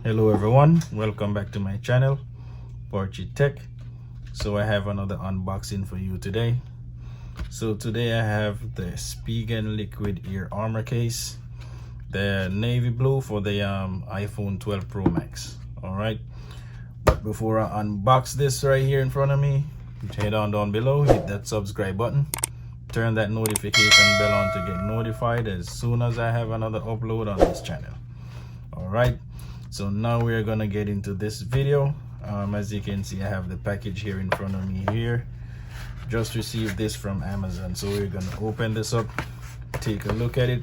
Hello everyone, welcome back to my channel, Porchy Tech. So I have another unboxing for you today. So today I have the Spigen liquid ear armor case, the navy blue for the iPhone 12 Pro Max. All right, but before I unbox this right here in front of me, head on down below, hit that subscribe button, turn that notification bell on to get notified as soon as I have another upload on this channel. All right, so now we're gonna get into this video. As you can see, I have the package here in front of me here. Just received this from Amazon, so we're gonna open this up, take a look at it,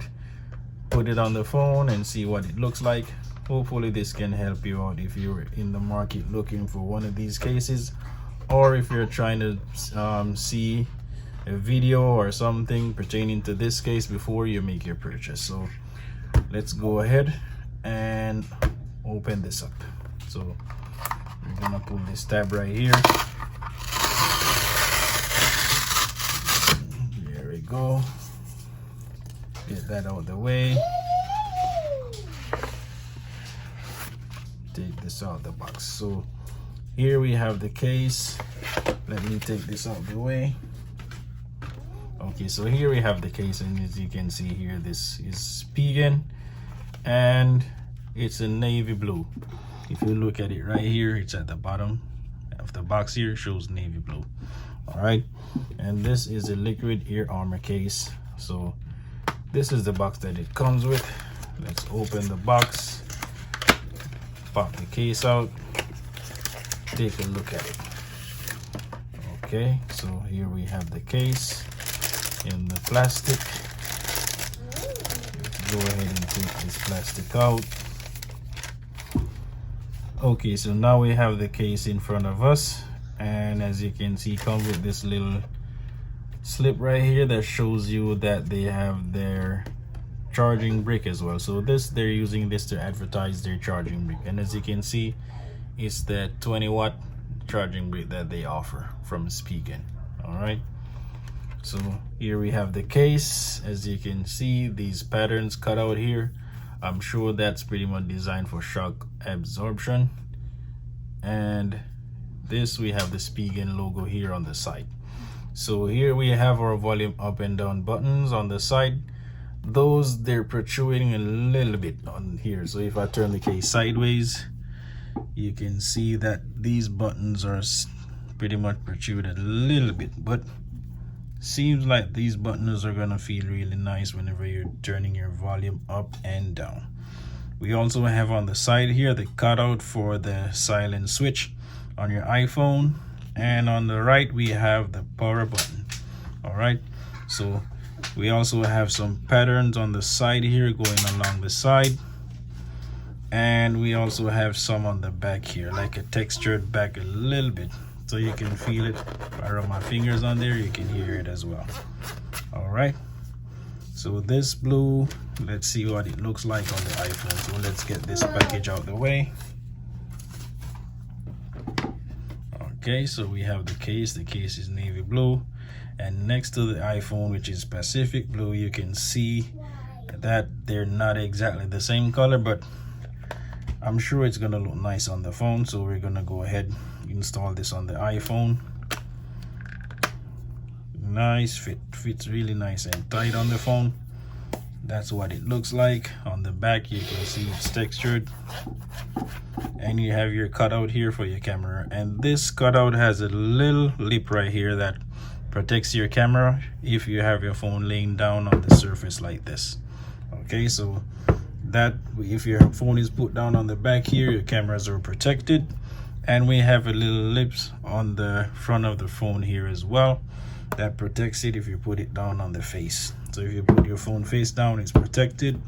put it on the phone and see what it looks like. Hopefully this can help you out if you're in the market looking for one of these cases, or if you're trying to see a video or something pertaining to this case before you make your purchase. So let's go ahead and open this up. So we're gonna pull this tab right here. There we go. Get that out of the way. Take this out of the box. So here we have the case. Let me take this out of the way. Okay, so here we have the case, and as you can see here, this is Spigen and it's a navy blue. If you look at it right here, it's at the bottom of the box here, it shows navy blue. All right, and this is a liquid ear armor case. So this is the box that it comes with. Let's open the box, pop the case out, take a look at it. Okay, so here we have the case in the plastic. Let's go ahead and take this plastic out. Okay, so now we have the case in front of us, and as you can see, comes with this little slip right here that shows you that they have their charging brick as well. So they're using this to advertise their charging brick, and as you can see, it's the 20-watt charging brick that they offer from Spigen. All right, so here we have the case. As you can see, these patterns cut out here, I'm sure that's pretty much designed for shock absorption. And this, we have the Spigen logo here on the side. So here we have our volume up and down buttons on the side. Those, they're protruding a little bit on here. So if I turn the case sideways, you can see that these buttons are pretty much protruded a little bit, but seems like these buttons are gonna feel really nice whenever you're turning your volume up and down. We also have on the side here the cutout for the silent switch on your iPhone, and on the right we have the power button. All right, so we also have some patterns on the side here going along the side, and we also have some on the back here, like a textured back a little bit, so you can feel it. If I rub my fingers on there, you can hear it as well. All right, so this blue, let's see what it looks like on the iPhone. So let's get this package out the way. Okay, so we have the case. The case is navy blue, and next to the iPhone, which is Pacific blue, you can see that they're not exactly the same color, but I'm sure it's gonna look nice on the phone. So we're gonna go ahead, install this on the iPhone. Nice fit, fits really nice and tight on the phone. That's what it looks like. On the back, you can see it's textured, and you have your cutout here for your camera, and this cutout has a little lip right here that protects your camera if you have your phone laying down on the surface like this. Okay, so that if your phone is put down on the back here, your cameras are protected. And we have a little lips on the front of the phone here as well that protects it if you put it down on the face. So if you put your phone face down, it's protected,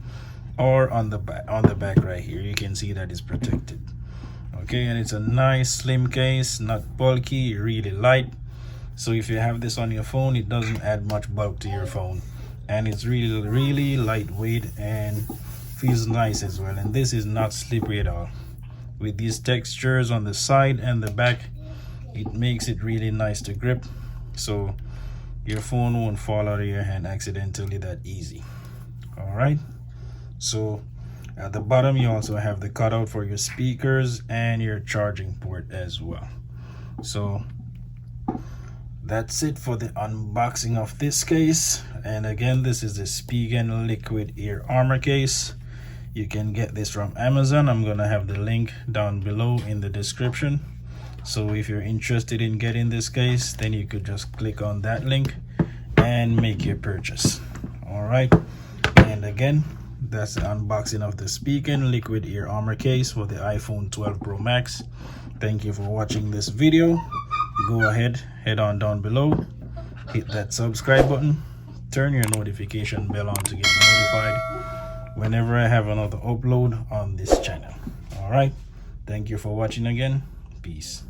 or on the back right here, you can see that it's protected. Okay, and it's a nice slim case, not bulky, really light. So if you have this on your phone, it doesn't add much bulk to your phone, and it's really lightweight and feels nice as well. And this is not slippery at all. With these textures on the side and the back, it makes it really nice to grip, so your phone won't fall out of your hand accidentally that easy. All right, so At the bottom you also have the cutout for your speakers and your charging port as well. So that's it for the unboxing of this case. And again, this is the Spigen liquid ear armor case. You can get this from Amazon. I'm gonna have the link down below in the description. So if you're interested in getting this case, then you could just click on that link and make your purchase. All right, and again, that's the unboxing of the Spigen liquid ear armor case for the iPhone 12 Pro Max. Thank you for watching this video. Go ahead, head on down below, hit that subscribe button, turn your notification bell on to get notified whenever I have another upload on this channel. All right, thank you for watching again. Peace.